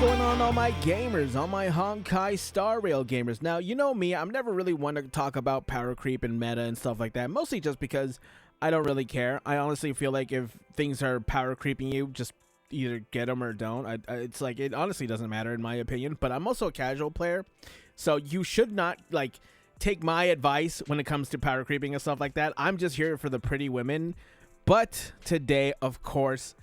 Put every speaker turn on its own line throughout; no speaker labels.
going on, all my gamers, all my Honkai Star Rail gamers? Now, you know me, I'm never really one to talk about power creep and meta and stuff like that, mostly just because I don't really care. I honestly feel like if things are power creeping you, just either get them or don't. It's like, it honestly doesn't matter in my opinion, but I'm also a casual player, so you should not, like, take my advice when it comes to power creeping and stuff like that. I'm just here for the pretty women. But today, of course,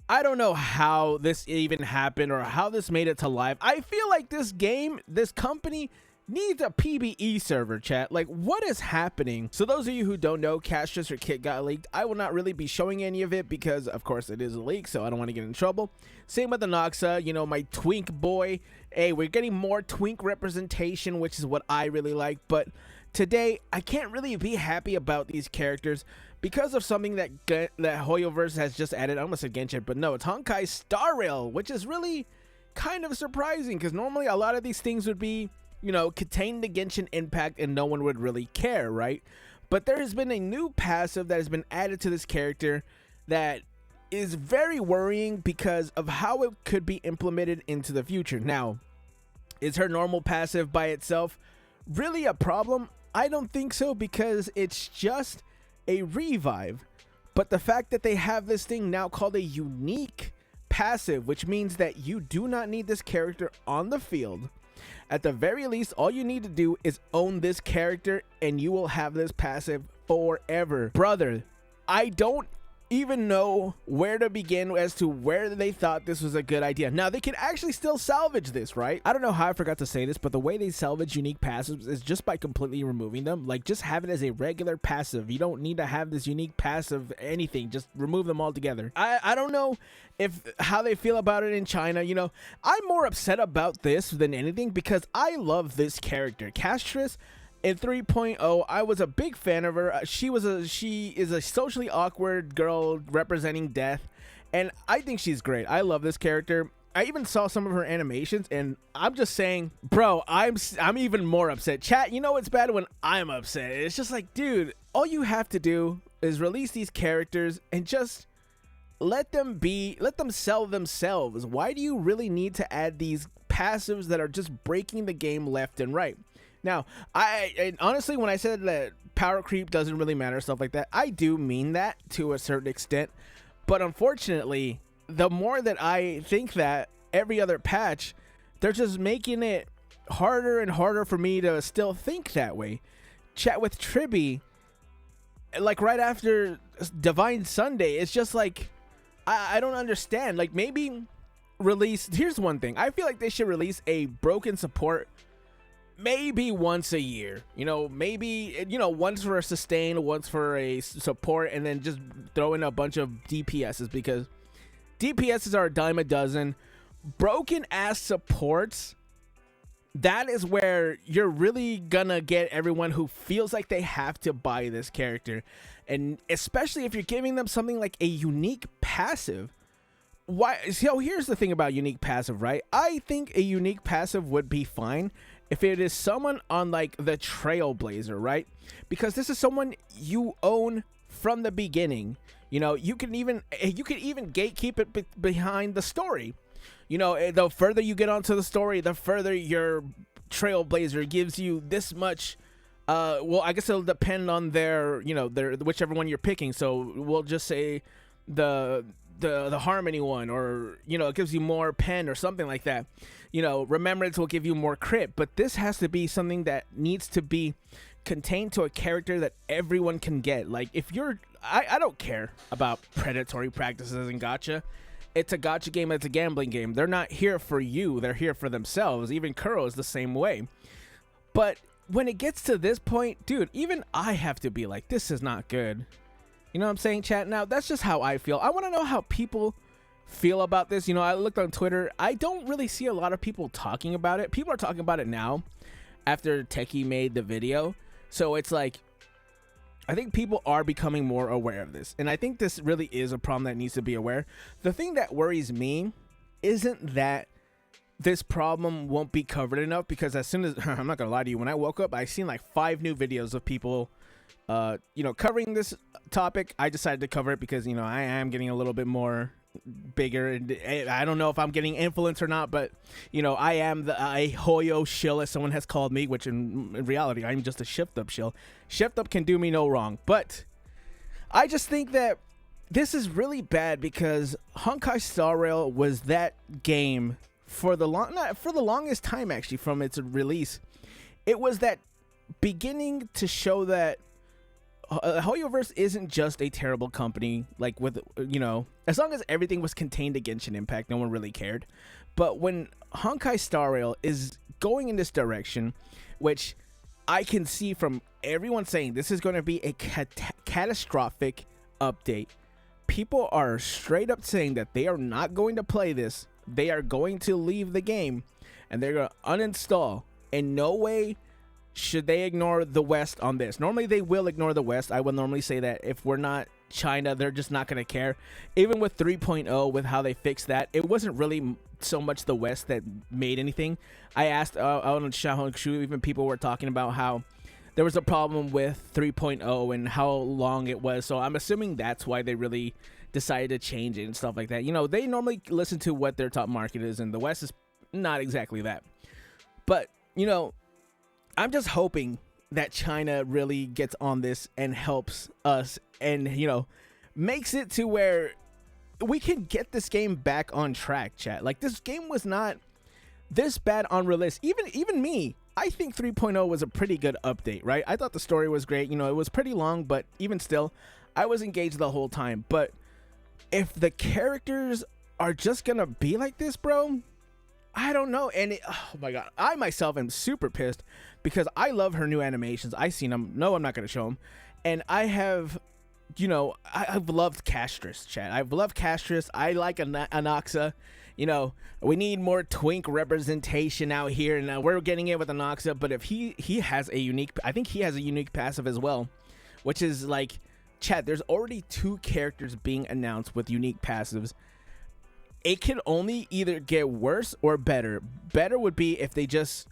I don't know how this even happened or how this made it to live. I feel like this game, this company needs a PBE server, chat. Like, what is happening? So those of you who don't know, Castorice or Kit got leaked. I will not really be showing any of it because, of course, it is a leak, so I don't want to get in trouble. Same with the Noxa, you know, my twink boy. Hey, we're getting more twink representation, which is what I really like. But today, I can't really be happy about these characters because of something that Hoyoverse has just added. I almost said Genshin, but no, it's Honkai Star Rail, which is really kind of surprising because normally a lot of these things would be, you know, contained to Genshin Impact and no one would really care, right? But there has been a new passive that has been added to this character that is very worrying because of how it could be implemented into the future. Now, is her normal passive by itself really a problem? I don't think so, because it's just a revive. But the fact that they have this thing now called a unique passive, which means that you do not need this character on the field. At the very least, all you need to do is own this character and you will have this passive forever. Brother, I don't even know where to begin as to where they thought this was a good idea. Now, they can actually still salvage this, right? I don't know how I forgot to say this, but the way they salvage unique passives is just by completely removing them. Like, just have it as a regular passive. You don't need to have this unique passive anything. Just remove them all together. I don't know how they feel about it in China. You know, I'm more upset about this than anything because I love this character. Castorice in 3.0, I was a big fan of her. She is a socially awkward girl representing death, and I think she's great. I love this character. I even saw some of her animations, and I'm just saying, bro, I'm even more upset. Chat, you know it's bad when I'm upset. It's just like, dude, all you have to do is release these characters and just let them sell themselves. Why do you really need to add these passives that are just breaking the game left and right? Now, I honestly, when I said that power creep doesn't really matter, stuff like that, I do mean that to a certain extent. But unfortunately, the more that I think that every other patch, they're just making it harder and harder for me to still think that way. Chat with Tribby, like right after Divine Sunday, it's just like, I don't understand. Like, maybe release, here's one thing. I feel like they should release a broken support maybe once a year, you know, maybe, you know, once for a sustain, once for a support, and then just throw in a bunch of DPSs, because DPSs are a dime a dozen. Broken ass supports, that is where you're really gonna get everyone who feels like they have to buy this character. And especially if you're giving them something like a unique passive. Why? So here's the thing about unique passive, right? I think a unique passive would be fine if it is someone on like the Trailblazer, right? Because this is someone you own from the beginning. You know, you can even gatekeep it behind the story. You know, the further you get onto the story, the further your Trailblazer gives you this much. Well, I guess it'll depend on their, you know, whichever one you're picking. So we'll just say the Harmony one, or, you know, it gives you more pen or something like that. You know, Remembrance will give you more crit, but this has to be something that needs to be contained to a character that everyone can get. Like, if you're, I don't care about predatory practices in gacha. It's a gacha game, it's a gambling game. They're not here for you, they're here for themselves. Even Kuro is the same way. But when it gets to this point, dude, even I have to be like, this is not good. You know what I'm saying, chat? Now, that's just how I feel. I want to know how people feel about this. You know, I looked on Twitter. I don't really see a lot of people talking about it. People are talking about it now after Techie made the video. So it's like, I think people are becoming more aware of this. And I think this really is a problem that needs to be aware. The thing that worries me isn't that this problem won't be covered enough, because as soon as, I'm not going to lie to you, when I woke up, I seen like 5 new videos of people you know, covering this topic. I decided to cover it because, you know, I am getting a little bit more bigger, and I don't know if I'm getting influence or not, but I am a Hoyo shill, as someone has called me, which in reality I'm just a shift up shill. Shift up can do me no wrong, but I just think that this is really bad because Honkai Star Rail was that game for the longest time, actually, from its release. It was that beginning to show that Hoyoverse isn't just a terrible company, like with, as long as everything was contained to Genshin Impact, no one really cared. But when Honkai Star Rail is going in this direction, which I can see from everyone saying this is going to be a catastrophic update, people are straight up saying that they are not going to play this. They are going to leave the game and they're going to uninstall. In no way should they ignore the West on this. Normally they will ignore the West. I would normally say that if we're not China, they're just not going to care. Even with 3.0, with how they fixed that, it wasn't really so much the West that made anything. I asked out on Xiaohongshu, even people were talking about how there was a problem with 3.0 and how long it was. So I'm assuming that's why they really decided to change it and stuff like that. They normally listen to what their top market is, and the West is not exactly that. But, I'm just hoping that China really gets on this and helps us and, makes it to where we can get this game back on track, chat. Like, this game was not this bad on release. Even me, I think 3.0 was a pretty good update, right? I thought the story was great. It was pretty long, but even still, I was engaged the whole time. But if the characters are just gonna be like this, bro, I don't know. And oh my god, I myself am super pissed because I love her new animations. I've seen them. No, I'm not gonna show them. And I have, I've loved Castorice, chat. I've loved Castorice. I like Anaxa. We need more twink representation out here, and we're getting it with Anaxa. But if he has a unique, I think he has a unique passive as well, which is like, chat, there's already 2 characters being announced with unique passives. It can only either get worse or better. Better would be if they just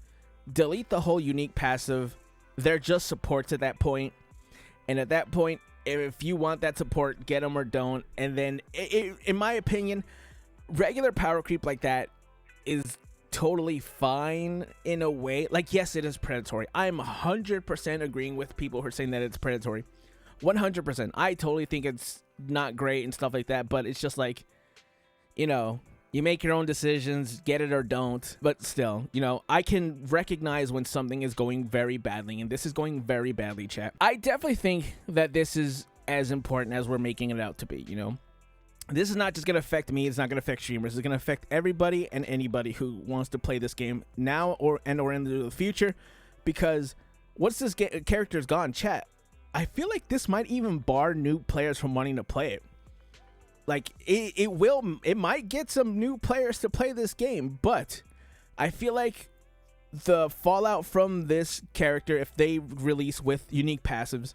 delete the whole unique passive. They're just supports at that point. And at that point, if you want that support, get them or don't. And then, in my opinion, regular power creep like that is totally fine in a way. Like, yes, it is predatory. I'm 100% agreeing with people who are saying that it's predatory. 100%. I totally think it's not great and stuff like that. But it's just like, you make your own decisions, get it or don't. But still, I can recognize when something is going very badly, and this is going very badly, chat. I definitely think that this is as important as we're making it out to be, This is not just going to affect me. It's not going to affect streamers. It's going to affect everybody and anybody who wants to play this game now or into the future. Because once this character is gone, chat, I feel like this might even bar new players from wanting to play it. Like, it might get some new players to play this game, but I feel like the fallout from this character, if they release with unique passives,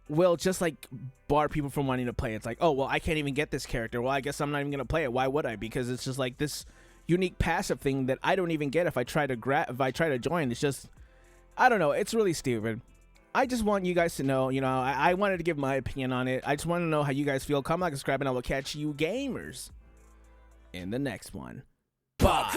will just like bar people from wanting to play. It's like, oh, well, I can't even get this character. Well, I guess I'm not even gonna play it. Why would I? Because it's just like this unique passive thing that I don't even get if I try to join. It's just, I don't know. It's really stupid. I just want you guys to know, I wanted to give my opinion on it. I just want to know how you guys feel. Comment, like, subscribe, and I will catch you gamers in the next one. Bye.